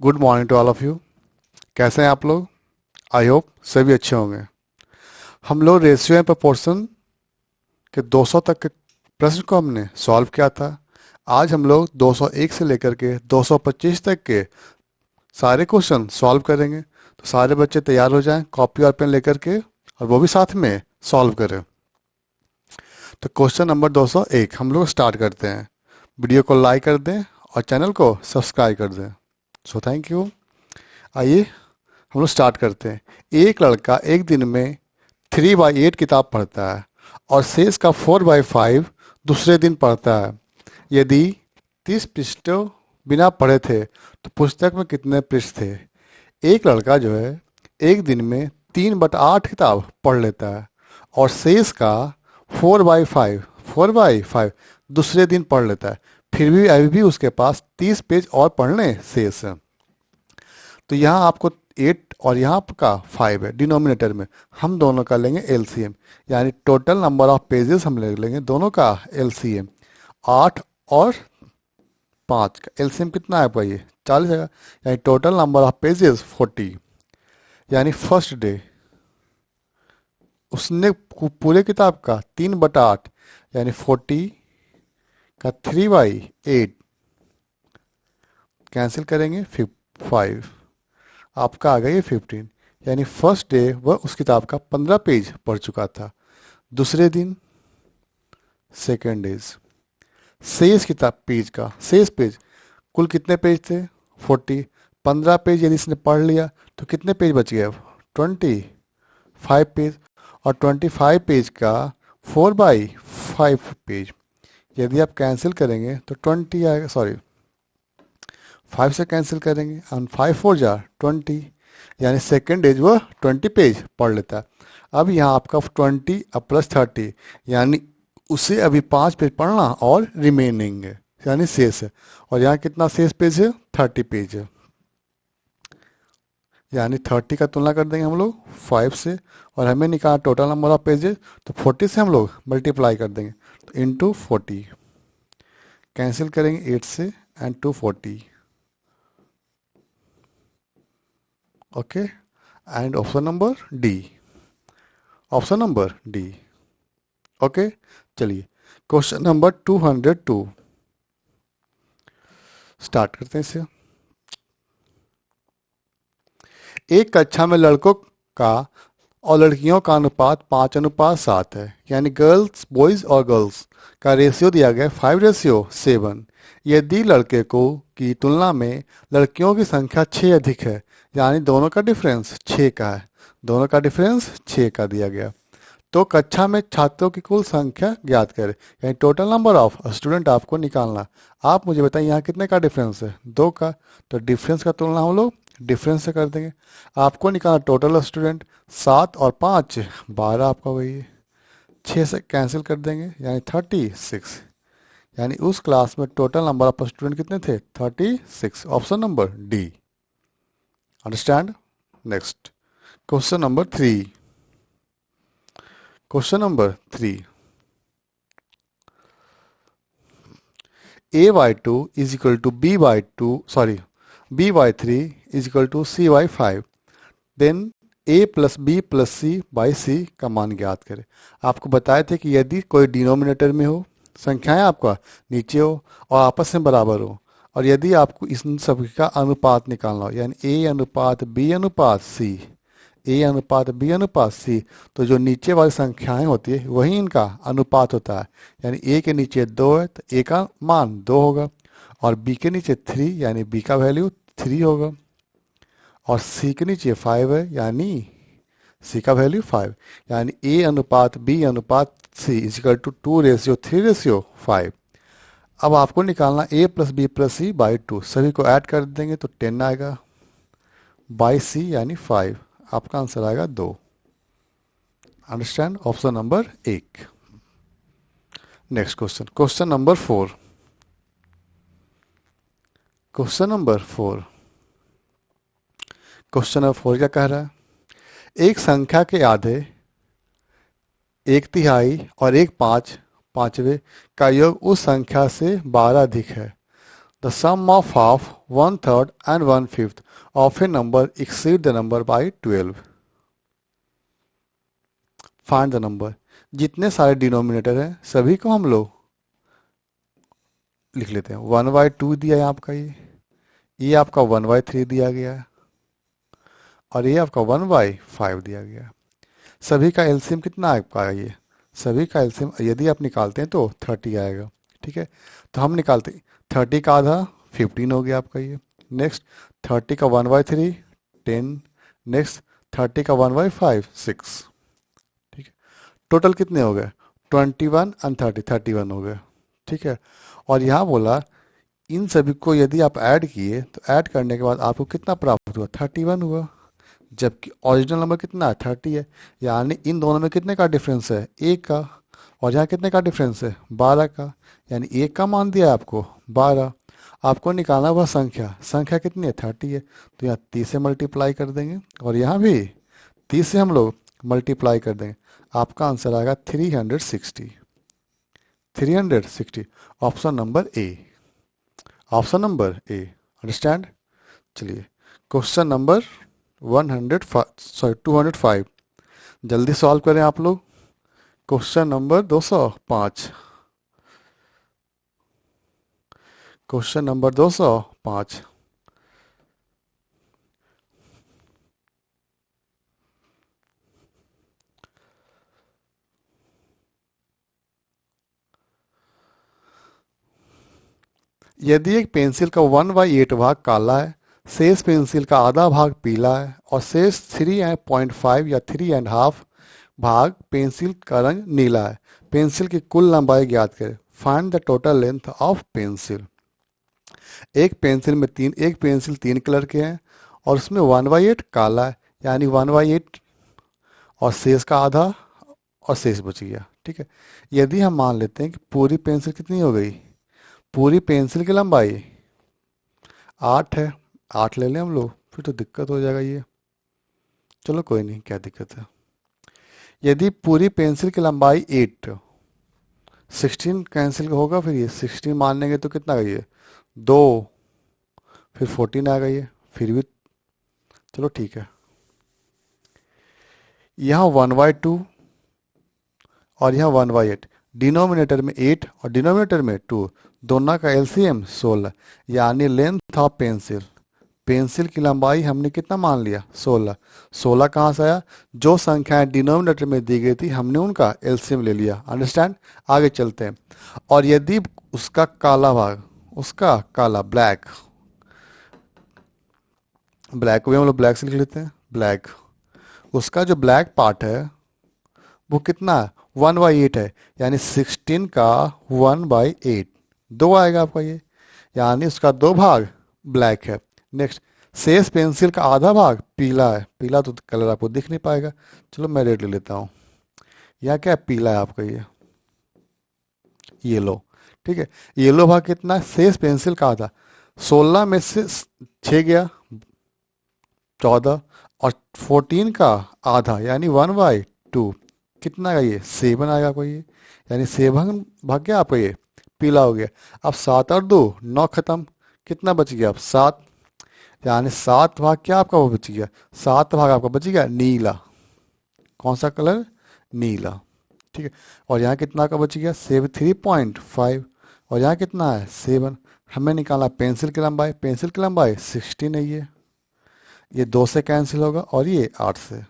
Good morning to all of you. कैसे हैं आप लोग? आई होप सभी अच्छे होंगे। हम लोग रेशियो एंड प्रोपोर्शन के 200 तक के प्रश्न को हमने सॉल्व किया था। आज हम लोग 201 से लेकर के 225 तक के सारे क्वेश्चन सॉल्व करेंगे। तो सारे बच्चे तैयार हो जाएं कॉपी और पेन लेकर के, और वो भी साथ में सॉल्व करें। तो क्वेश्चन नंबर 201 हम लोग स्टार्ट करते हैं। वीडियो को लाइक कर दें और चैनल को सब्सक्राइब कर दें। So thank you. आइए हम लोग स्टार्ट करते हैं। एक लड़का एक दिन में 3/8 किताब पढ़ता है और शेष का 4/5 दूसरे दिन पढ़ता है। यदि 30 पृष्ठ बिना पढ़े थे तो पुस्तक में कितने पृष्ठ थे? एक लड़का जो है एक दिन में 3/8 किताब पढ़ लेता है और शेष का 4/5 दूसरे दिन पढ़ लेता है, फिर भी अभी भी उसके पास 30 पेज और पढ़ने शेष है। तो यहाँ आपको 8 और यहाँ आपका 5 है डिनोमिनेटर में। हम दोनों का लेंगे एलसीएम, यानी टोटल नंबर ऑफ पेजेस हम ले लेंगे दोनों का एलसीएम। 8 और 5 का एलसीएम कितना है आपका? ये 40 है, यानी टोटल नंबर ऑफ पेजेस 40। यानी फर्स्ट डे उसने पूरे किताब का 3/8 यानी 40 का 3/8 कैंसिल करेंगे 5, आपका आ गया ये 15। यानी फर्स्ट डे वह उस किताब का 15 पेज पढ़ चुका था। दूसरे दिन सेकेंड डेज शेष किताब पेज का शेष पेज, कुल कितने पेज थे? 40। 15 पेज यदि इसने पढ़ लिया तो कितने पेज बच गए? 25 पेज। और 25 पेज का 4/5 पेज यदि आप कैंसिल करेंगे तो 20 आएगा, सॉरी 5 से कैंसिल करेंगे और 5 4 जा 20, यानी सेकेंड डेज वह 20 पेज पढ़ लेता है। अब यहाँ आपका 20 प्लस 30, यानी उसे अभी 5 पेज पढ़ना और रिमेनिंग है, यानी शेष है। और यहाँ कितना शेष पेज है? 30 पेज है। यानी 30 का तुलना कर देंगे हम लोग 5 से, और हमें निकाला टोटल नंबर ऑफ पेजेस, तो 40 से हम लोग मल्टीप्लाई कर देंगे, तो इंटू 40 कैंसिल करेंगे 8 से and 240। Okay, and option number D, option number D. Okay, चलिए क्वेश्चन नंबर 202 स्टार्ट करते हैं इसे। एक कक्षा में लड़कों का और लड़कियों का अनुपात 5:7 है, यानी गर्ल्स बॉयज और गर्ल्स का रेशियो दिया गया 5:7। यदि लड़के को की तुलना में लड़कियों की संख्या 6 अधिक है, यानी दोनों का डिफरेंस 6 का है, दोनों का डिफरेंस 6 का दिया गया, तो कक्षा में छात्रों की कुल संख्या ज्ञात करें, यानी टोटल नंबर ऑफ स्टूडेंट आपको निकालना। आप मुझे बताइए यहाँ कितने का डिफरेंस है? 2 का। तो डिफरेंस का तुलना हम लोग डिफरेंस से कर देंगे। आपको निकालना टोटल स्टूडेंट, 7 और 5 12 आपका वही है। 6 से कैंसिल कर देंगे यानी 36, यानी उस क्लास में टोटल नंबर ऑफ स्टूडेंट कितने थे? 36। Option number D. Understand? Next question number 3। Question number 3, a/2 is equal to b/2, sorry, b/3 is equal to c/5, then a plus B plus C by C का मान ज्ञात करें। आपको बताए थे कि यदि कोई डिनोमिनेटर में हो, संख्याएं आपका नीचे हो और आपस में बराबर हो, और यदि आपको इन सब का अनुपात निकालना हो, यानी a अनुपात b अनुपात c, a अनुपात b अनुपात c, तो जो नीचे वाली संख्याएं होती है वही इनका अनुपात होता है। यानी a के नीचे 2 है तो a का मान 2 होगा, और b के नीचे 3 यानी b का वैल्यू 3 होगा, और c के नीचे 5 है यानी c का वैल्यू 5, यानी a अनुपात b अनुपात c इजिकल टू 2:3:5। अब आपको निकालना a plus B plus C by 2, सभी को ऐड कर देंगे तो 10 आएगा, बाई c यानी 5, आपका आंसर आएगा 2। Understand? Option number 1। Next question, question number 4। Question number 4, question number 4 क्या कह रहा है? एक संख्या के आधे, 1/3 और 1/5 का योग उस संख्या से 12 अधिक है, the sum of half, one third and one fifth of a number exceed the number by 12। Find the number. जितने सारे डिनोमिनेटर हैं सभी को हम लोग लिख लेते हैं। 1/2 दिया है आपका, ये आपका 1/3 दिया गया है, और ये आपका 1/5 दिया गया है। सभी का एलसीएम कितना आपका, ये सभी का एलसीएम यदि आप निकालते हैं तो 30 आएगा। ठीक है, तो हम निकालते हैं 30 का आधा 15 हो गया आपका ये। नेक्स्ट 30 का 1/3 10। नेक्स्ट 30 का 1/5 6। ठीक है, टोटल कितने हो गए 21 एंड 30 31 हो गए। ठीक है, और यहाँ बोला इन सभी को यदि आप ऐड किए तो ऐड करने के बाद आपको कितना प्राप्त हुआ 31 हुआ, जबकि ओरिजिनल नंबर कितना है 30 है। यानी इन दोनों में कितने का डिफरेंस है, एक का, और यहाँ कितने का डिफरेंस है 12 का। यानी एक का मान दिया है आपको 12। आपको निकालना हुआ संख्या, संख्या कितनी है 30 है, तो यहाँ 30 से मल्टीप्लाई कर देंगे, और यहाँ भी 30 से हम लोग मल्टीप्लाई कर देंगे। आपका आंसर आएगा 360। 360 option number A. Option number A, understand. चलिए क्वेश्चन नंबर 205 जल्दी सॉल्व करें आप लोग। Question number 205। Question number 205। यदि एक पेंसिल का 1/8 भाग काला है, शेष पेंसिल का आधा भाग पीला है, और शेष 3.5 या 3.5 भाग पेंसिल का रंग नीला है, पेंसिल की कुल लंबाई ज्ञात करें। Find the total length of pencil. एक पेंसिल 3 कलर के हैं, और उसमें 1/8 काला है, यानी 1/8, और शेष का आधा, और शेष बच गया। ठीक है, यदि हम मान लेते हैं कि पूरी पेंसिल कितनी हो गई, पूरी पेंसिल की लंबाई 8 है, 8 ले लें हम लोग, फिर तो दिक्कत हो जाएगा ये। चलो कोई नहीं, क्या दिक्कत है। यदि पूरी पेंसिल की लंबाई 8, 16 कैंसिल होगा, फिर ये 16 मान लेंगे तो कितना गई है 2, फिर 14 आ गई है, फिर भी चलो ठीक है। यहाँ 1/2 और यहाँ 1/8, डिनोमिनेटर में 8 और डिनोमिनेटर में 2, दोनों का एलसीएम 16, यानी लेंथ ऑफ पेंसिल, पेंसिल की लंबाई हमने कितना मान लिया 16। 16 कहाँ से आया, जो संख्याएं डिनोमिनेटर में दी गई थी हमने उनका एलसीएम ले लिया। अंडरस्टैंड, आगे चलते हैं। और यदि उसका काला भाग, उसका काला ब्लैक, ब्लैक को भी हम लोग ब्लैक से लिख लेते हैं, ब्लैक, उसका जो ब्लैक पार्ट है वो कितना 1/8 है, यानी 16 का 1/8 2 आएगा आपका ये, यानी उसका 2 भाग ब्लैक है। नेक्स्ट, शेष पेंसिल का आधा भाग पीला है, पीला तो कलर आपको दिख नहीं पाएगा, चलो मैं रेड ले लेता हूँ। यहाँ क्या है, पीला है आपका ये, येलो। ठीक है, येलो भाग कितना है, शेष पेंसिल का आधा, 16 में से 6 गया 14, और 14 का आधा यानी 1/2 कितना का ये 7 आएगा आपको ये, यानी 7 भाग गया आपका ये पीला हो गया। अब 7 और 2 9 खत्म, कितना बच गया अब 7, यानी 7 भाग क्या आपका वो बच गया, 7 भाग आपका बच गया नीला। कौन सा कलर, नीला। ठीक है, और यहाँ कितना का बच गया 3.5, और यहाँ कितना है 7। हमें निकाला पेंसिल की लंबाई, पेंसिल की लंबाई 16 है, ये 2 से कैंसिल होगा, और ये 8 से।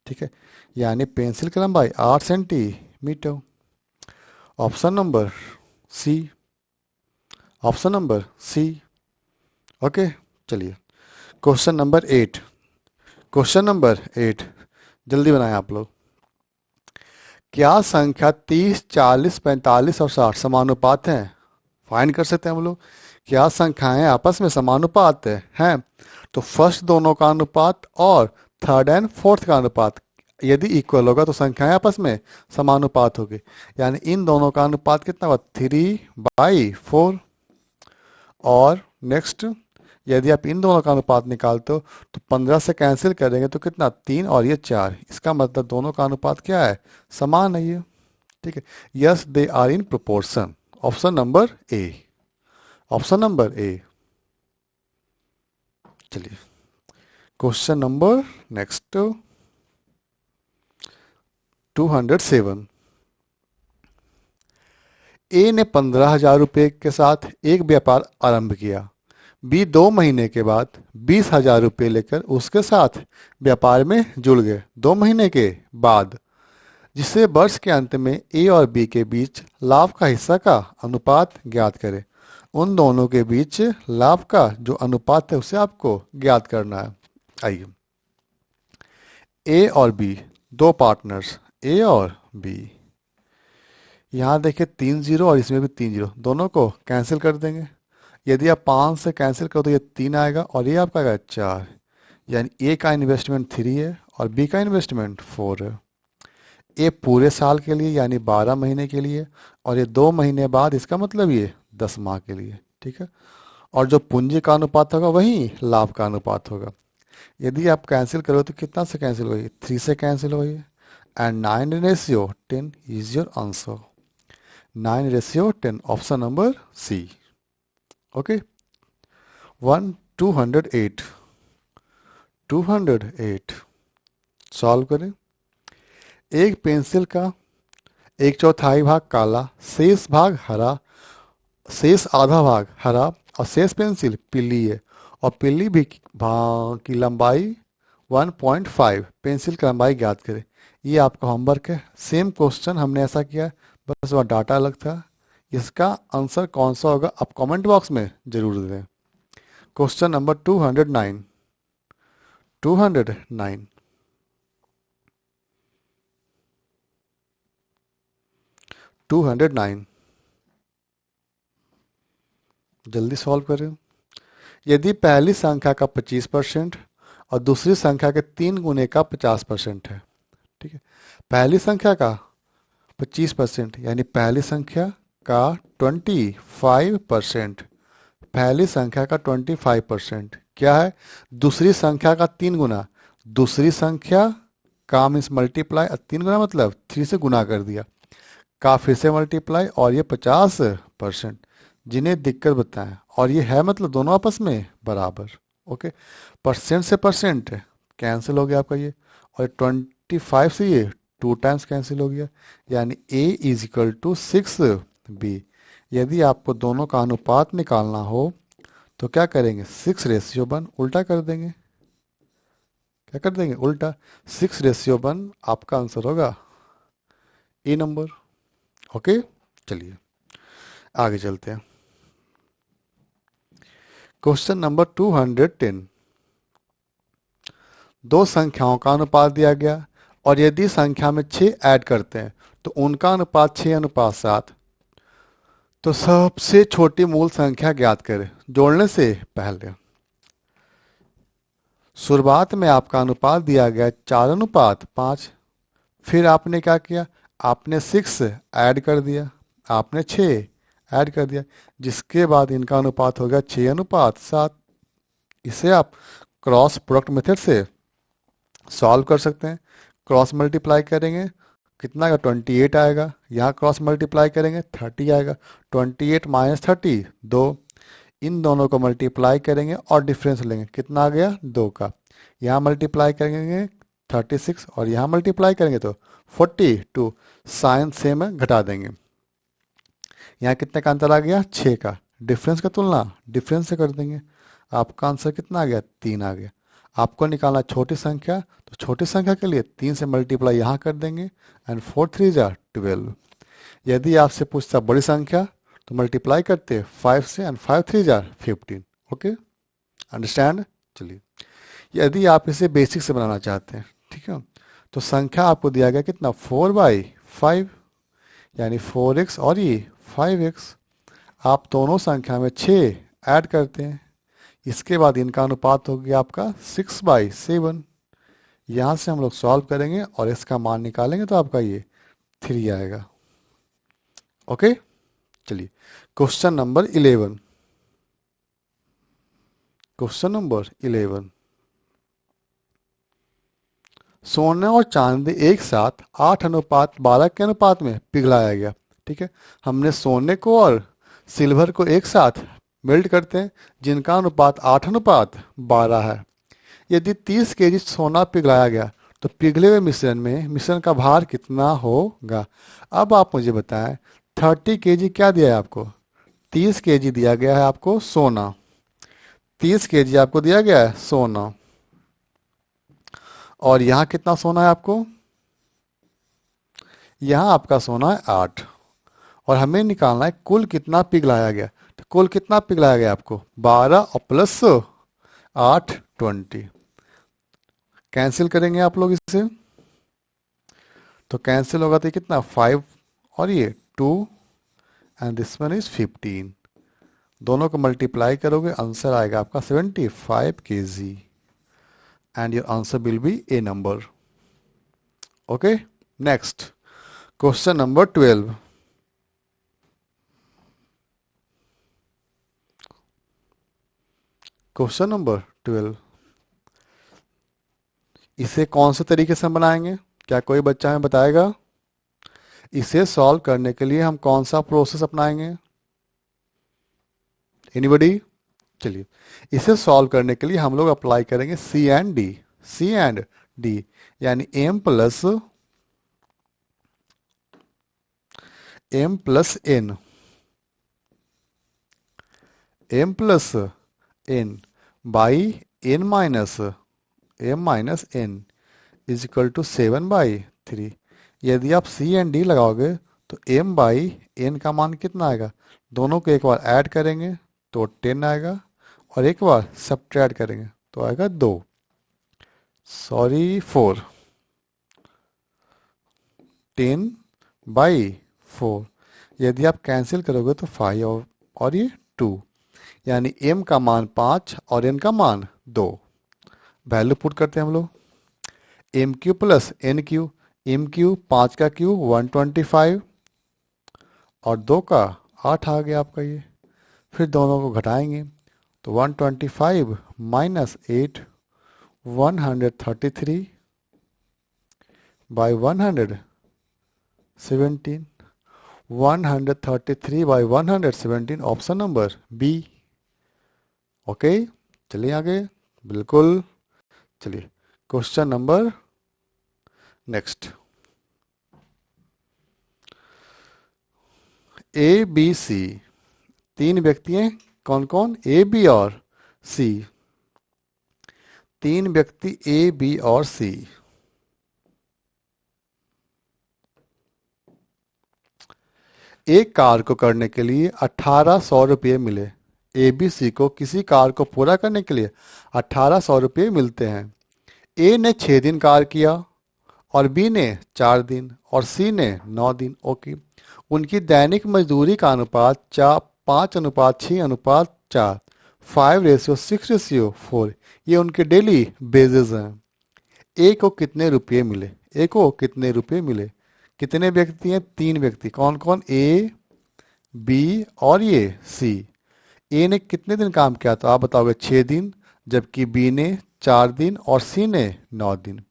ठीक है, यानी पेंसिल की लंबाई 8 centimetre. Option number C, option number C. Okay, चलिए क्वेश्चन नंबर 8। क्वेश्चन नंबर 8 जल्दी बनाएं आप लोग। क्या संख्या 30, 40, 45 और 60 समानुपात हैं। फाइंड कर सकते हैं हम लोग, क्या संख्याएं आपस में समानुपात हैं। तो फर्स्ट दोनों का अनुपात और थर्ड एंड फोर्थ का अनुपात यदि इक्वल होगा तो संख्याएं आपस में समानुपात होगी, यानी इन दोनों का अनुपात कितना होगा 3/4। और नेक्स्ट, यदि आप इन दोनों का अनुपात निकालते हो तो 15 से कैंसिल करेंगे तो कितना 3 और ये 4, इसका मतलब दोनों का अनुपात क्या है, समान है ये। ठीक है, yes they are in proportion. Option number A. Option number A. चलिए क्वेश्चन नंबर नेक्स्ट 207। ए ने 15,000 रुपये के साथ एक व्यापार आरंभ किया। बी 2 महीने के बाद 20,000 रुपये लेकर उसके साथ व्यापार में जुड़ गए 2 महीने के बाद, जिससे वर्ष के अंत में ए और बी के बीच लाभ का हिस्सा का अनुपात ज्ञात करें। उन दोनों के बीच लाभ का जो अनुपात है उसे आपको ज्ञात करना है। आइए, ए और बी, दो पार्टनर्स ए और बी। यहाँ देखिए 3 जीरो और इसमें भी 3 जीरो, दोनों को कैंसिल कर देंगे। यदि आप 5 से कैंसिल करो तो ये 3 आएगा और ये आपका आएगा 4, यानी ए का इन्वेस्टमेंट 3 है और बी का इन्वेस्टमेंट 4 है। ए पूरे साल के लिए यानी 12 महीने के लिए, और ये 2 महीने बाद, इसका मतलब ये 10 माह के लिए। ठीक है, और जो पूंजी का अनुपात होगा वही लाभ का अनुपात होगा। यदि आप कैंसिल करो तो कितना से कैंसिल होगी, 3 से कैंसिल होगी, and 9:10 is your answer. 9:10, option number C. Okay, 208 solve करें। एक पेंसिल का 1/4 भाग काला, शेष भाग हरा, शेष आधा भाग हरा और शेष पेंसिल पीली है, और पीली भी भाग की लंबाई 1.5, पेंसिल की लंबाई ज्ञात करें। ये आपका होमवर्क है। सेम क्वेश्चन हमने ऐसा किया, बस वह डाटा अलग था। इसका आंसर कौन सा होगा आप कमेंट बॉक्स में जरूर दें। Question number 209। 209 जल्दी सॉल्व करें। यदि पहली संख्या का 25% और दूसरी संख्या के 3 गुने का 50% है, ठीक है, पहली संख्या का 25% यानी पहली संख्या का 25%, पहली संख्या का 25% क्या है, दूसरी संख्या का 3 गुना, दूसरी संख्या का मीन्स मल्टीप्लाई, 3 गुना मतलब 3 से गुना कर दिया, का फिर से मल्टीप्लाई, और ये 50%। जिन्हें दिक्कत बताएं, और ये है मतलब दोनों आपस में बराबर। ओके, परसेंट से परसेंट कैंसिल हो गया आपका ये, और 25 से ये 2 टाइम्स कैंसिल हो गया, यानी a is equal to 6b। यदि आपको दोनों का अनुपात निकालना हो तो क्या करेंगे, 6:1 उल्टा कर देंगे। क्या कर देंगे, उल्टा। 6:1 आपका आंसर होगा ए नंबर। ओके, चलिए आगे चलते हैं। Question number 210। दो संख्याओं का अनुपात दिया गया, और यदि संख्या में 6 ऐड करते हैं तो उनका अनुपात 6:7। तो सबसे छोटी मूल संख्या ज्ञात करें जोड़ने से पहले। शुरुआत में आपका अनुपात दिया गया 4:5। फिर आपने क्या किया, आपने 6 ऐड कर दिया, आपने 6 ऐड कर दिया, जिसके बाद इनका अनुपात हो गया 6:7। इसे आप क्रॉस प्रोडक्ट मेथड से सॉल्व कर सकते हैं। क्रॉस मल्टीप्लाई करेंगे कितना आएगा, 28 आएगा। यहाँ क्रॉस मल्टीप्लाई करेंगे 30 आएगा। 28 - 30 2। इन दोनों को मल्टीप्लाई करेंगे और डिफरेंस लेंगे, कितना आ गया 2 का। यहाँ मल्टीप्लाई करेंगे 36 और यहाँ मल्टीप्लाई करेंगे तो 42। साइन सेम है, घटा देंगे। यहाँ कितने का अंतर आ गया, 6 का। डिफरेंस का तुलना डिफरेंस से कर देंगे। आपका आंसर कितना आ गया, 3 आ गया। आपको निकालना छोटी संख्या, तो छोटी संख्या के लिए 3 से मल्टीप्लाई यहाँ कर देंगे, एंड 4 3 = 12। यदि आपसे पूछता बड़ी संख्या तो मल्टीप्लाई करते 5 से, एंड 5 3 = 15। Okay, understand. चलिए, यदि आप इसे बेसिक से बनाना चाहते हैं, ठीक है, तो संख्या आपको दिया गया कितना, 4/5, यानी 4x और ये 5x। आप दोनों संख्या में 6 ऐड करते हैं, इसके बाद इनका अनुपात हो गया आपका 6/7। यहाँ से हम लोग सॉल्व करेंगे और इसका मान निकालेंगे तो आपका ये 3 आएगा। ओके, चलिए क्वेश्चन नंबर 11। Question number 11। सोना और चांदी एक साथ 8:12 के अनुपात में पिघलाया गया। ठीक है, हमने सोने को और सिल्वर को एक साथ मेल्ट करते हैं, जिनका अनुपात 8:12 है। यदि 30 केजी सोना पिघलाया गया तो पिघले हुए मिश्रण में मिश्रण का भार कितना होगा। अब आप मुझे बताएं, 30 केजी क्या दिया है आपको? 30 केजी दिया गया है आपको सोना। 30 केजी आपको दिया गया है सोना, और यहाँ कितना सोना है आपको? यहाँ आपका सोना है 8, और हमें निकालना है कुल कितना पिघलाया गया। तो कुल कितना पिघलाया गया आपको? 12 और प्लस 8, 20। कैंसिल करेंगे आप लोग इसे, तो कैंसिल होगा तो ये कितना 5 और ये 2 एंड दिस वन इज 15। दोनों को मल्टीप्लाई करोगे, आंसर आएगा आपका 75 kg and your answer will be A number. Okay, next question number 12। Question number 12, इसे कौन से तरीके से हम बनाएंगे? क्या कोई बच्चा हमें बताएगा? इसे सॉल्व करने के लिए हम कौन सा प्रोसेस अपनाएंगे? एनीबडी? चलिए, इसे सॉल्व करने के लिए हम लोग अप्लाई करेंगे C and D. C and D यानी M plus N, M plus N by N minus M minus N is equal to 7/3। यदि आप सी एंड डी लगाओगे तो एम बाई एन का मान कितना आएगा? दोनों को एक बार ऐड करेंगे तो 10 आएगा, और एक बार सब्ट्रैक्ट करेंगे तो आएगा 2, सॉरी 4। 10/4। यदि आप कैंसिल करोगे तो 5 और ये 2, यानी m का मान 5 और n का मान 2। वैल्यू पुट करते हैं हम लोग, M Q plus N Q. M Q 5 का क्यू 125 और 2 का 8 आ गया आपका ये। फिर दोनों को घटाएंगे तो 125 minus 8 133 by 117, 133 by 117, option number B. Okay, चलिए आगे, बिल्कुल। चलिए question number next, A B C. 3 व्यक्ति हैं, कौन कौन? ए बी और सी। 3 व्यक्ति ए बी और सी। एक कार को करने के लिए 1800 रुपये मिले। ए बी सी को किसी कार को पूरा करने के लिए 1800 रुपये मिलते हैं। ए ने 6 दिन कार किया, और बी ने 4 दिन, और सी ने 9 दिन। ओके, उनकी दैनिक मजदूरी का अनुपात 5:6:4, 5:6:4, ये उनके डेली बेजेस हैं। ए को कितने रुपये मिले? ए को कितने रुपये मिले? कितने व्यक्ति हैं? 3 व्यक्ति। कौन कौन? ए बी और ये सी। ए ने कितने दिन काम किया? तो आप बताओगे 6 दिन, जबकि बी ने 4 दिन और सी ने 9 दिन।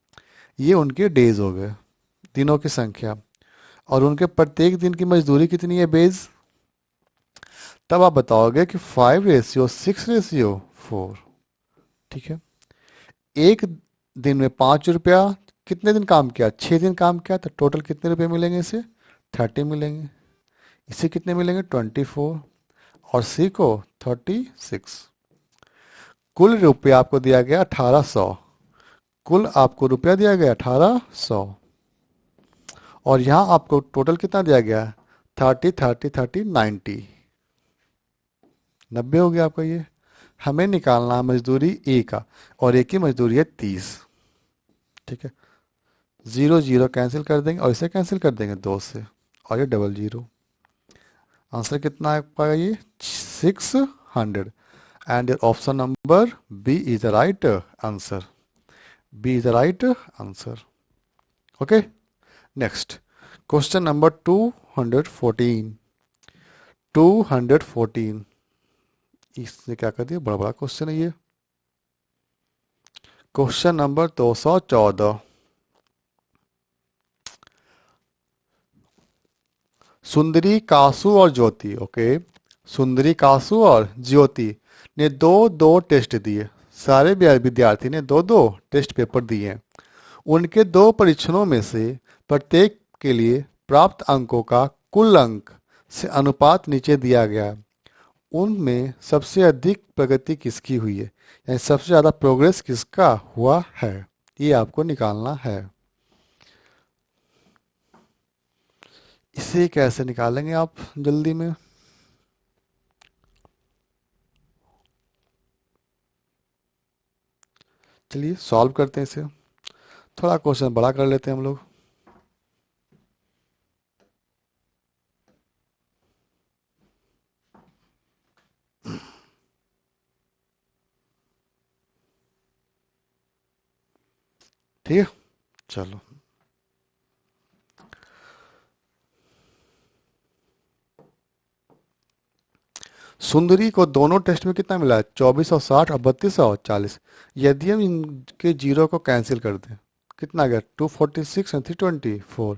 ये उनके डेज हो गए, दिनों की संख्या। और उनके प्रत्येक दिन की मजदूरी कितनी है बेज? तब आप बताओगे कि 5:6:4। ठीक है, एक दिन में 5 रुपया, कितने दिन काम किया? 6 दिन काम किया, तो टोटल कितने रुपए मिलेंगे इसे? 30 मिलेंगे। इसे कितने मिलेंगे? 24, और सी को 36। कुल रुपया आपको दिया गया 1800। कुल आपको रुपया दिया गया 1800, और यहाँ आपको टोटल कितना दिया गया? 30 30 30 90 90 हो गया आपका ये। हमें निकालना है मजदूरी ए का, और ए की मजदूरी है 30। ठीक है, 0 0 कैंसिल कर देंगे, और इसे कैंसिल कर देंगे 2 से, और ये 00। आंसर कितना आ पाएगा? ये 600, and your option number B is the right answer. B is the right answer. Okay, next question number 214। 214, इसने क्या कर दिया? बड़ा बड़ा क्वेश्चन है ये। Question number 214। सुंदरी, कासु और ज्योति, ओके, सुंदरी, कासु और ज्योति ने दो दो टेस्ट दिए। सारे विद्यार्थी ने दो दो टेस्ट पेपर दिए हैं। उनके दो परीक्षणों में से प्रत्येक के लिए प्राप्त अंकों का कुल अंक से अनुपात नीचे दिया गया है। उनमें सबसे अधिक प्रगति किसकी हुई है, यानी सबसे ज़्यादा प्रोग्रेस किसका हुआ है, ये आपको निकालना है। इसे कैसे निकालेंगे आप जल्दी में? चलिए सॉल्व करते हैं इसे। थोड़ा क्वेश्चन बड़ा कर लेते हैं हम लोग। ठीक है, चलो। सुंदरी को दोनों टेस्ट में कितना मिला है? 2460 और 3240। यदि हम इनके जीरो को कैंसिल कर दें, कितना गया? 246 और 324।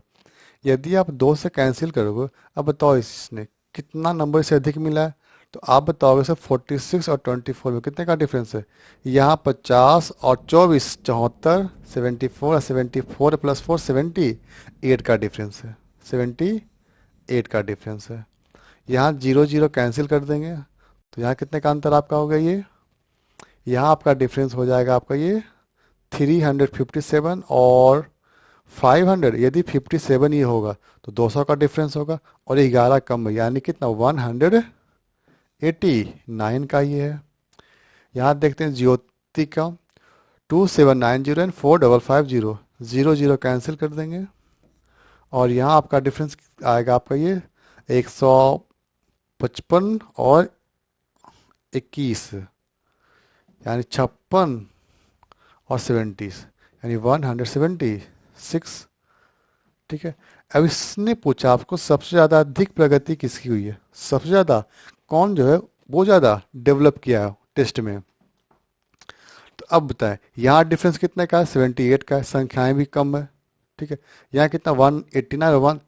यदि आप दो से कैंसिल करोगे, अब बताओ इसने कितना नंबर से अधिक मिला है? तो आप बताओगे सर 46 और 24 में कितने का डिफरेंस है? यहाँ 50 और 24 74, 74 और 74 प्लस 4 78 का डिफरेंस है। 78 का डिफरेंस है। यहाँ जीरो जीरो कैंसिल कर देंगे, तो यहाँ कितने का अंतर आपका होगा? ये यहाँ आपका डिफरेंस हो जाएगा आपका ये 357 और 500। यदि 57 ये होगा तो 200 का डिफरेंस होगा, और 11 कम है, यानी कितना? 189 का ये है। यहाँ देखते हैं ज्योति का 2790 एंड 4550। जीरो जीरो कैंसिल कर देंगे, और यहाँ आपका डिफरेंस आएगा आपका ये 155 और 21, यानी 56 और 70, यानी 176। ठीक है। अब इसने पूछा आपको सबसे ज़्यादा अधिक प्रगति किसकी हुई है, सबसे ज़्यादा कौन जो है वो ज़्यादा डेवलप किया है टेस्ट में। तो अब बताएं, यहाँ डिफरेंस कितने का है? 78 का है। संख्याएं भी कम है। ठीक है। यहाँ कितना? 189 और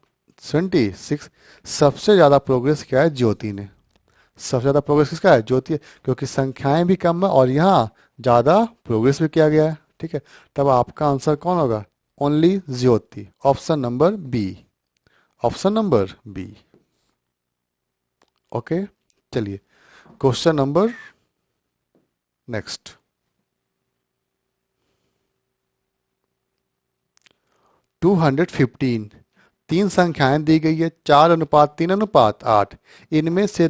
176। सबसे ज़्यादा प्रोग्रेस किया है ज्योति ने। सबसे ज़्यादा प्रोग्रेस किसका है? ज्योति है, क्योंकि संख्याएं भी कम है और यहाँ ज़्यादा प्रोग्रेस भी किया गया है। ठीक है। तब आपका आंसर कौन होगा? Only Jyoti. Option number B. Option number B. Okay, चलिए क्वेश्चन नंबर नेक्स्ट। 215। तीन संख्याएं दी गई है, 4:3:8। इनमें से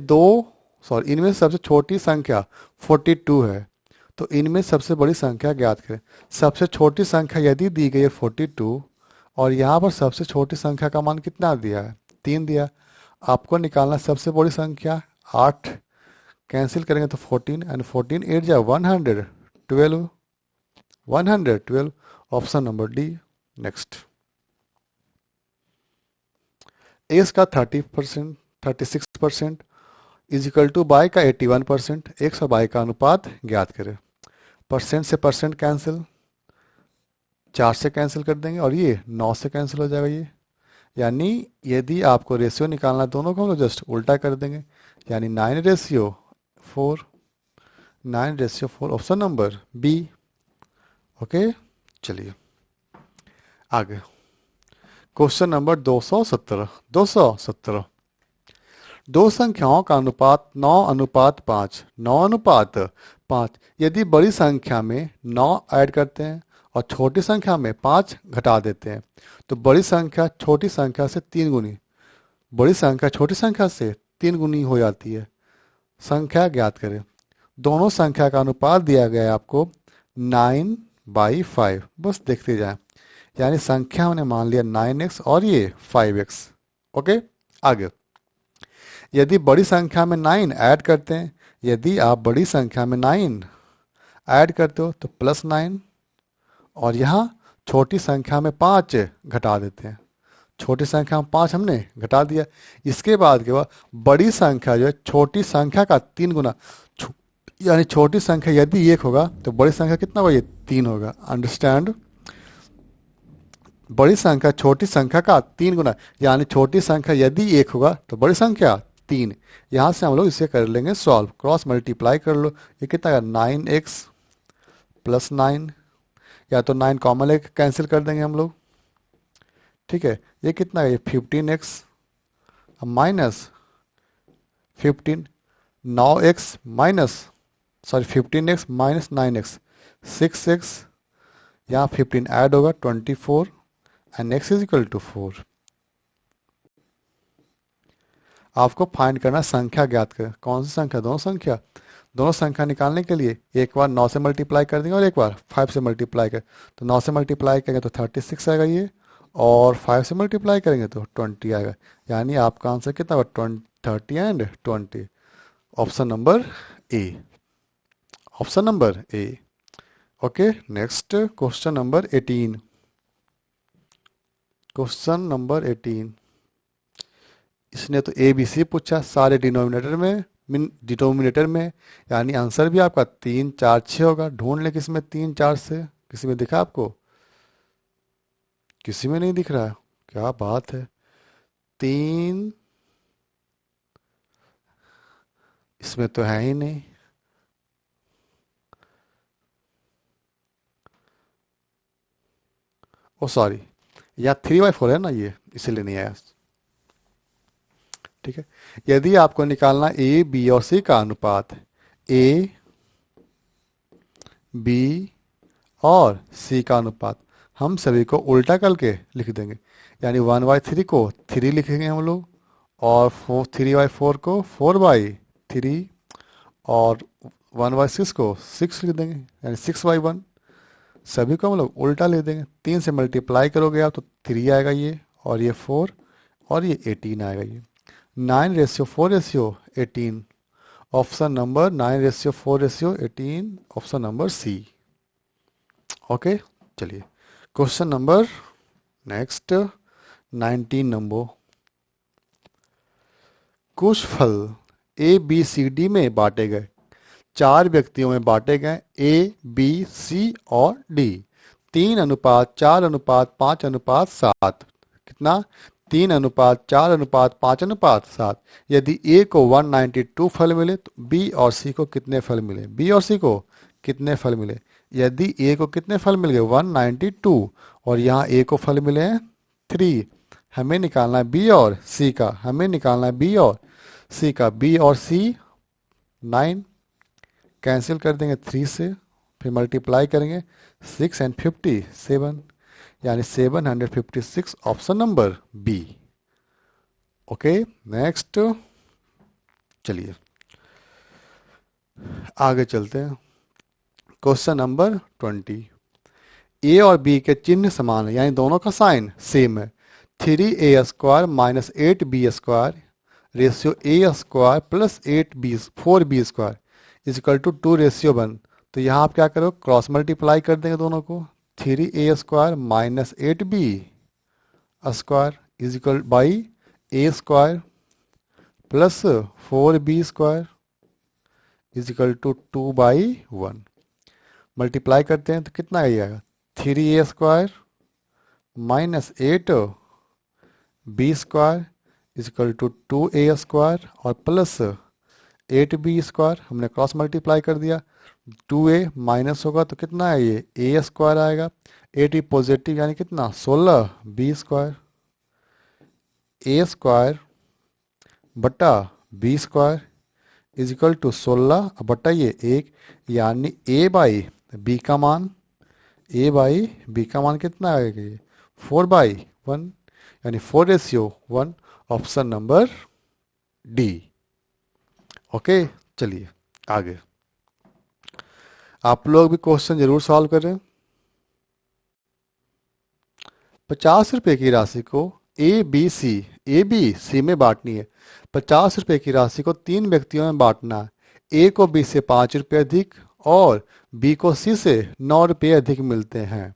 सबसे छोटी संख्या 42 है। तो इनमें सबसे बड़ी संख्या ज्ञात करें। सबसे छोटी संख्या यदि दी गई है 42, और यहाँ पर सबसे छोटी संख्या का मान कितना दिया है? 3 दिया। आपको निकालना सबसे बड़ी संख्या। 8 कैंसिल करेंगे तो 14, एंड 14 8 जा 112। 112। Option number D. Next. X का 30%, 36% इज इक्वल टू बाई का 81%। एक्स और बाई का अनुपात ज्ञात करें। परसेंट से परसेंट कैंसिल, 4 से कैंसिल कर देंगे, और ये 9 से कैंसिल हो जाएगा ये। यानी यदि आपको रेशियो निकालना दोनों को हम लोग जस्ट उल्टा कर देंगे, यानी 9:4। 9:4। Option number B. ओके, चलिए आगे। Question number 217। 217। दो संख्याओं का अनुपात 9:5। 9:5। यदि बड़ी संख्या में 9 ऐड करते हैं और छोटी संख्या में 5 घटा देते हैं, तो बड़ी संख्या छोटी संख्या से 3 गुनी, बड़ी संख्या छोटी संख्या से 3 गुनी हो जाती है। संख्या ज्ञात करें। दोनों संख्या का अनुपात दिया गया है आपको 9/5। बस देखते जाएं, यानी संख्या हमने मान लिया 9x और ये 5x। ओके, आगे। यदि बड़ी संख्या में 9 ऐड करते हैं, यदि आप बड़ी संख्या में 9 ऐड करते हो तो +9, और यहाँ छोटी संख्या में 5 घटा देते हैं। छोटी संख्या में 5 हमने घटा दिया। इसके बाद के बाद बड़ी संख्या जो है छोटी संख्या का 3 गुना, यानी छोटी संख्या यदि 1 होगा तो बड़ी संख्या कितना होगा? ये 3 होगा। अंडरस्टैंड? बड़ी संख्या छोटी संख्या का 3 गुना, यानी छोटी संख्या यदि 1 होगा तो बड़ी संख्या 3। यहाँ से हम लोग इसे कर लेंगे सॉल्व, क्रॉस मल्टीप्लाई कर लो। ये कितना है 9x प्लस 9, या तो 9 कॉमन लेके कैंसिल कर देंगे हम लोग, ठीक है। ये कितना है, ये 15x minus 15, 9x minus, sorry 15x minus 9x 6x, यहाँ 15 ऐड होगा 24 and x is equal to 4। आपको फाइंड करना संख्या ज्ञात करें, कौन सी संख्या, दोनों संख्या निकालने के लिए एक बार 9 से मल्टीप्लाई कर देंगे और एक बार 5 से मल्टीप्लाई कर, तो 9 से मल्टीप्लाई करेंगे तो 36 आएगा ये, और 5 से मल्टीप्लाई करेंगे तो 20 आएगा। यानी आपका आंसर कितना होगा 30 and 20, option number A, option number A. Okay, next question number 18, question number 18। इसने तो ए बी सी पूछा सारे डिनोमिनेटर में, यानी आंसर भी आपका 3 4 6 होगा। ढूंढ ले किसी में 3 4 से, किसी में दिखा आपको, किसी में नहीं दिख रहा है, क्या बात है। 3 इसमें तो है ही नहीं, ओ सॉरी, या 3/4 है ना ये, इसीलिए नहीं आया, ठीक है। यदि आपको निकालना ए बी और सी का अनुपात, ए बी और सी का अनुपात, हम सभी को उल्टा करके लिख देंगे। यानी 1/3 को 3 लिखेंगे हम लोग, और 3/4 को 4/3, और 1/6 को 6 लिख देंगे, यानी 6/1। सभी को हम लोग उल्टा ले देंगे। 3 से मल्टीप्लाई करोगे आप तो 3 आएगा ये, और ये 4, और ये 18 आएगा ये। 9:4:18, option number 9:4:18, option number C. Okay, चलिए क्वेश्चन नंबर नेक्स्ट 19 नंबर। कुछ फल ए बी सी डी में बांटे गए, 4 व्यक्तियों में बांटे गए, ए बी सी और डी, 3:4:5:7। कितना, 3:4:5:7। यदि ए को 192 फल मिले तो बी और सी को कितने फल मिले, बी और सी को कितने फल मिले। यदि ए को कितने फल मिल गए 192, और यहाँ ए को फल मिले हैं 3, हमें निकालना है बी और सी का, बी और सी 9 कैंसिल कर देंगे 3 से, फिर मल्टीप्लाई करेंगे 6 एंड 50 7, यानी 756, option number B. Okay, next चलिए आगे चलते हैं। Question number 20। ए और बी के चिन्ह समान है, यानी दोनों का साइन सेम है। 3a² minus 8b² ratio a² plus 4b² is equal to 2:1। तो यहाँ आप क्या करो, क्रॉस मल्टीप्लाई कर देंगे दोनों को। 3a² minus 8b² is equal by a² plus 4b² is equal to 2/1। Multiply करते हैं तो कितना आएगा, 3a² minus 8b² is equal to 2a² और प्लस 8b²। हमने क्रॉस मल्टीप्लाई कर दिया, 2a माइनस होगा तो कितना है ये a² आएगा, 8 पॉजिटिव यानी कितना 16b² a² बटा b² इजिकल टू 16 बटा ये 1, यानी a/b का मान, a/b का मान कितना आएगा ये 4/1, यानी 4:1, ऑप्शन नंबर डी। ओके, चलिए आगे। आप लोग भी क्वेश्चन जरूर सॉल्व करें। 50 रुपए की राशि को ए बी सी में बांटनी है। 50 रुपए की राशि को 3 व्यक्तियों में बांटना है। ए को बी से 5 रुपये अधिक और बी को सी से 9 रुपये अधिक मिलते हैं,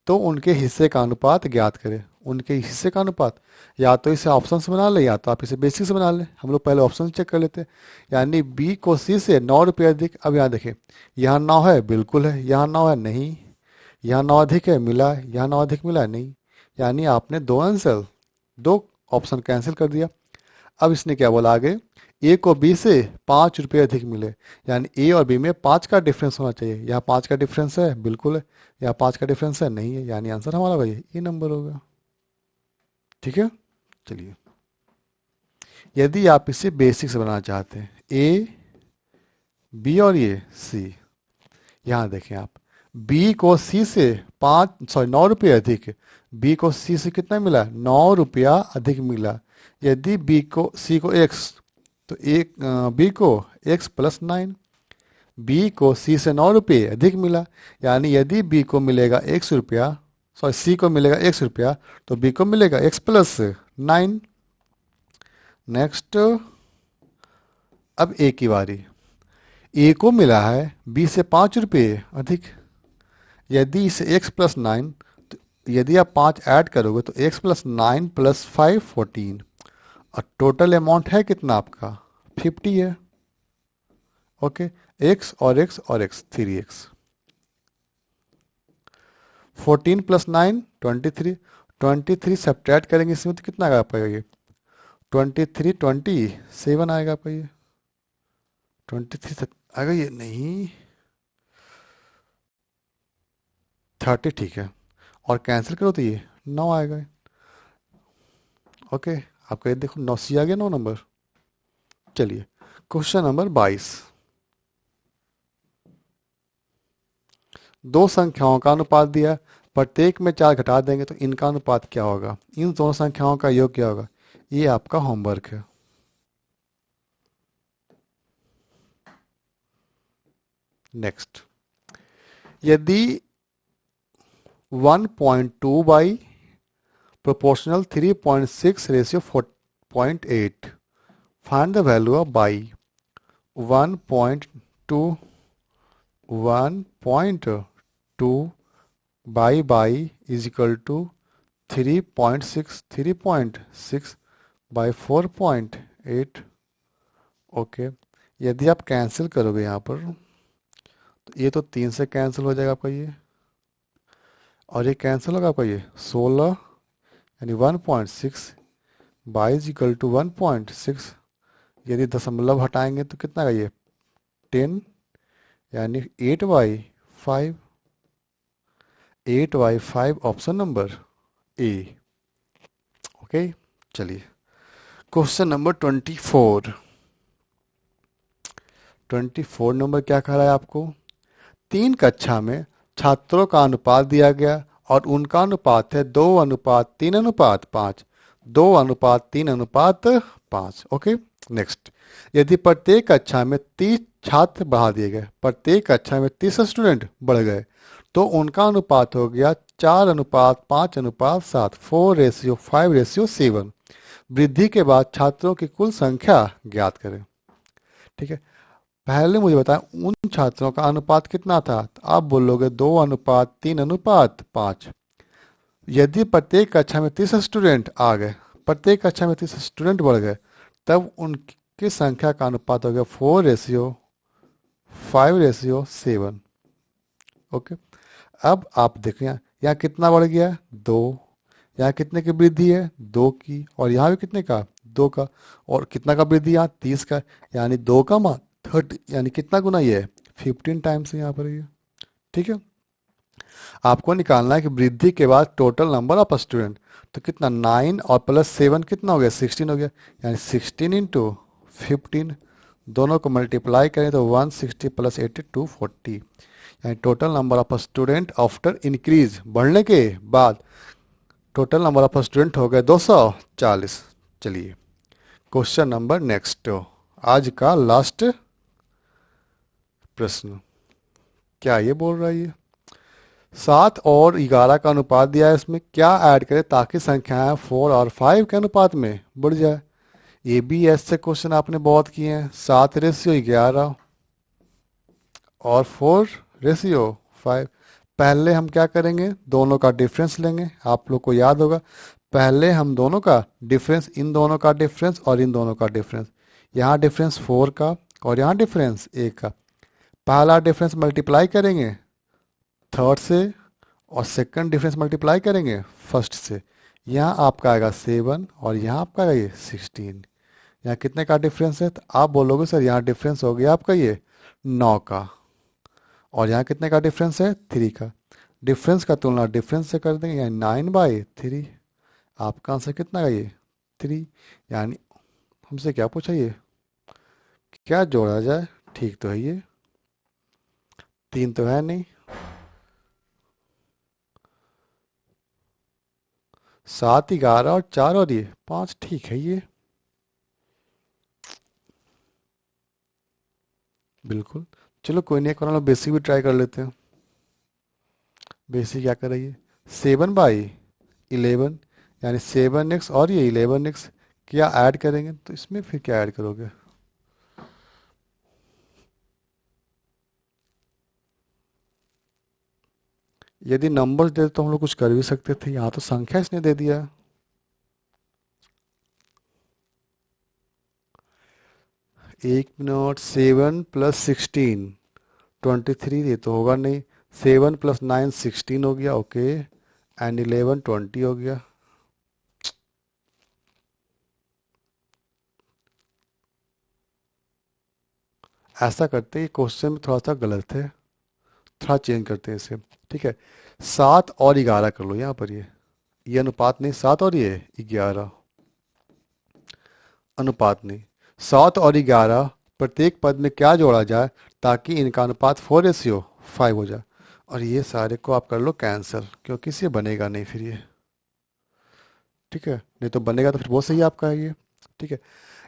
तो उनके हिस्से का अनुपात ज्ञात करें। उनके हिस्से का अनुपात, या तो इसे ऑप्शन से बना लें या तो आप इसे बेसिक से बना लें। हम लोग पहले ऑप्शन चेक कर लेते हैं। यानी बी को सी से 9 रुपये अधिक। अब यहाँ देखें, यहाँ 9 है बिल्कुल है, यहाँ 9 है नहीं, यहाँ 9 अधिक है मिला है, यहाँ 9 अधिक मिला है नहीं, यानी आपने 2 आंसर 2 ऑप्शन कैंसिल कर दिया। अब इसने क्या बोला आगे, ए को बी से 5 रुपये अधिक मिले, यानी ए और बी में 5 का डिफरेंस होना चाहिए। यहाँ 5 का डिफरेंस है, बिल्कुल है। यहाँ 5 का डिफरेंस है, नहीं है, यानी आंसर हमारा होगा ये नंबर होगा। ठीक है, चलिए। यदि आप इसे बेसिक से बनाना चाहते हैं, ए बी और ये सी, यहाँ देखें आप, बी को सी से 9 रुपये अधिक, बी को सी से कितना मिला, 9 रुपया अधिक मिला। यदि बी को सी को एक्स, तो एक बी को एक्स प्लस 9, बी को सी से 9 रुपये अधिक मिला, यानी यदि बी को मिलेगा सी को मिलेगा x रुपया, तो बी को मिलेगा x प्लस 9। नेक्स्ट, अब ए की बारी। ए को मिला है बी से 5 रुपये अधिक, यदि इसे x प्लस 9, तो यदि आप 5 ऐड करोगे तो x प्लस 9 प्लस 5 14, और टोटल अमाउंट है कितना आपका 50 है। ओके, x और x और x 3x। 14 प्लस 9 23, 23 सब्ट्रैक्ट करेंगे इसमें तो कितना आएगा आपका ये 23 27 आएगा आपका ये 23 आएगा ये, नहीं 30, ठीक है, और कैंसिल करो तो ये 9 आएगा। ओके, आपका ये देखो 9 सी आ गया, 9 नंबर। चलिए, क्वेश्चन नंबर 22। दो संख्याओं का अनुपात दिया, प्रत्येक में 4 घटा देंगे तो इनका अनुपात क्या होगा, इन दोनों संख्याओं का योग क्या होगा, ये आपका होमवर्क है। नेक्स्ट, यदि 1.2 by proportional 3.6 ratio 4.8, find the value of by. 1.2 by is equal to 3.6 by 4.8। Okay, यदि आप कैंसिल करोगे यहाँ पर तो ये तो 3 से कैंसिल हो जाएगा आपका ये, और ये कैंसिल होगा आपका ये 16, यानी 1.6 बाई इज इक्वल टू 1.6। यदि दशमलव हटाएंगे तो कितना आएगा ये 10, यानी 8/5। 8/5 ऑप्शन नंबर ए। ओके, चलिए, क्वेश्चन नंबर 24। 24 नंबर क्या कह रहा है आपको, 3 कक्षा में छात्रों का अनुपात दिया गया और उनका अनुपात है 2:3:5, 2:3:5। ओके, नेक्स्ट, यदि प्रत्येक कक्षा में 30 छात्र बढ़ा दिए गए, प्रत्येक कक्षा में 30 स्टूडेंट बढ़ गए, तो उनका अनुपात हो गया 4:5:7, 4:5:7। वृद्धि के बाद छात्रों की कुल संख्या ज्ञात करें। ठीक है, पहले मुझे बताएं उन छात्रों का अनुपात कितना था, तो आप बोलोगे 2:3:5। यदि प्रत्येक कक्षा में 30 स्टूडेंट आ गए, प्रत्येक कक्षा में 30 स्टूडेंट बढ़ गए, तब उनकी संख्या का अनुपात हो गया 4:5:7। ओके, अब आप देखें यहाँ कितना बढ़ गया 2, यहाँ कितने की वृद्धि है 2 की, और यहाँ भी कितने का 2 का, और कितना का वृद्धि यहाँ 30 का, यानी 2 का मान 30, यानी कितना गुना ये है 15 टाइम्स यहाँ पर ये। ठीक है, आपको निकालना है कि वृद्धि के बाद टोटल नंबर ऑफ स्टूडेंट, तो कितना 9 और प्लस 7 कितना हो गया 16 हो गया, यानी 16 इंटू 15, दोनों को मल्टीप्लाई करें तो 160 प्लस 80 240, यानी total number of student after increase, बढ़ने के बाद टोटल नंबर ऑफ स्टूडेंट हो गए 240। चलिए, क्वेश्चन नंबर नेक्स्ट, आज का लास्ट प्रश्न, क्या ये बोल रहा है ये 7 और 11 का अनुपात दिया है, इसमें क्या ऐड करें ताकि संख्याएं 4 और 5 के अनुपात में बढ़ जाए। ये भी ऐसे क्वेश्चन आपने बहुत किए हैं, 7:11 और 4:5। पहले हम क्या करेंगे, दोनों का डिफरेंस लेंगे, आप लोग को याद होगा, पहले हम दोनों का डिफरेंस, इन दोनों का डिफरेंस और इन दोनों का डिफरेंस, यहाँ डिफरेंस 4 का और यहाँ डिफरेंस 1 का, पहला डिफरेंस मल्टीप्लाई करेंगे थर्ड से और सेकंड डिफरेंस मल्टीप्लाई करेंगे फर्स्ट से, यहाँ आपका आएगा 7 और यहाँ आपका आएगा ये 16, यहाँ कितने का डिफरेंस है, तो आप बोलोगे सर यहाँ डिफरेंस हो गया आपका ये 9 का, और यहाँ कितने का डिफरेंस है 3 का। डिफरेंस का तुलना डिफरेंस से कर देंगे, यानी 9/3। आपका आंसर कितना है ये 3। यानी हमसे क्या पूछा ये, क्या जोड़ा जाए, ठीक तो है ये, 3 तो है नहीं, 7, 11 और 4 और ये 5, ठीक है ये, बिल्कुल। चलो कोई नहीं, एक और हम लोग बेसिक भी ट्राई कर लेते हैं। बेसिक क्या करेंगे, 7/11, यानी 7x और ये 11x, क्या ऐड करेंगे, तो इसमें फिर क्या ऐड करोगे, यदि नंबर्स दे तो हम लोग कुछ कर भी सकते थे, यहाँ तो संख्या इसने दे दिया है। 1 मिनट, 7 + 16 23, ये तो होगा नहीं। 7 + 9 16 हो गया, ओके, एंड 11 20 हो गया। ऐसा करते हैं, क्वेश्चन में थोड़ा सा गलत है, थोड़ा चेंज करते हैं इसे, ठीक है। 7 और 11 कर लो यहाँ पर, ये अनुपात नहीं, 7 और ये 11 अनुपात नहीं, 7 और 11 प्रत्येक पद में क्या जोड़ा जाए ताकि इनका अनुपात 4:5 हो जाए। और ये सारे को आप कर लो कैंसिल, क्योंकि इससे बनेगा नहीं फिर ये, ठीक है, नहीं तो बनेगा तो फिर वो सही आपका है ये, ठीक है।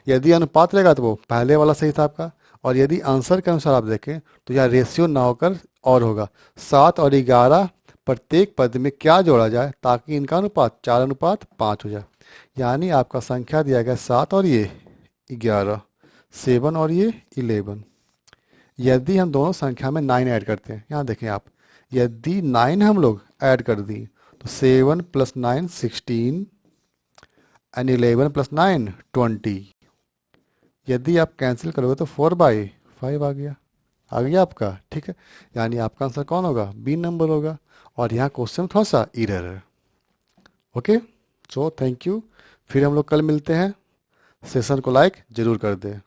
यदि अनुपात रहेगा तो वो पहले वाला सही था आपका, और यदि आंसर के अनुसार आप देखें तो यहाँ रेशियो ना होकर और होगा, 7 और 11 प्रत्येक पद में क्या जोड़ा जाए ताकि इनका अनुपात 4:5 हो जाए। यानी आपका संख्या दिया गया 7 और ये 11, 7 और ये 11। यदि हम दोनों संख्या में 9 ऐड करते हैं, यहाँ देखें आप, यदि 9 हम लोग ऐड कर दिए तो 7 + 9 16 एंड 11 + 9 20। यदि आप कैंसिल करोगे तो 4/5 आ गया आपका, ठीक है। यानी आपका आंसर कौन होगा, बी नंबर होगा। और यहाँ क्वेश्चन थोड़ा सा इरर है, ओके। सो थैंक यू, फिर हम लोग कल मिलते हैं। सेशन को लाइक ज़रूर कर दें।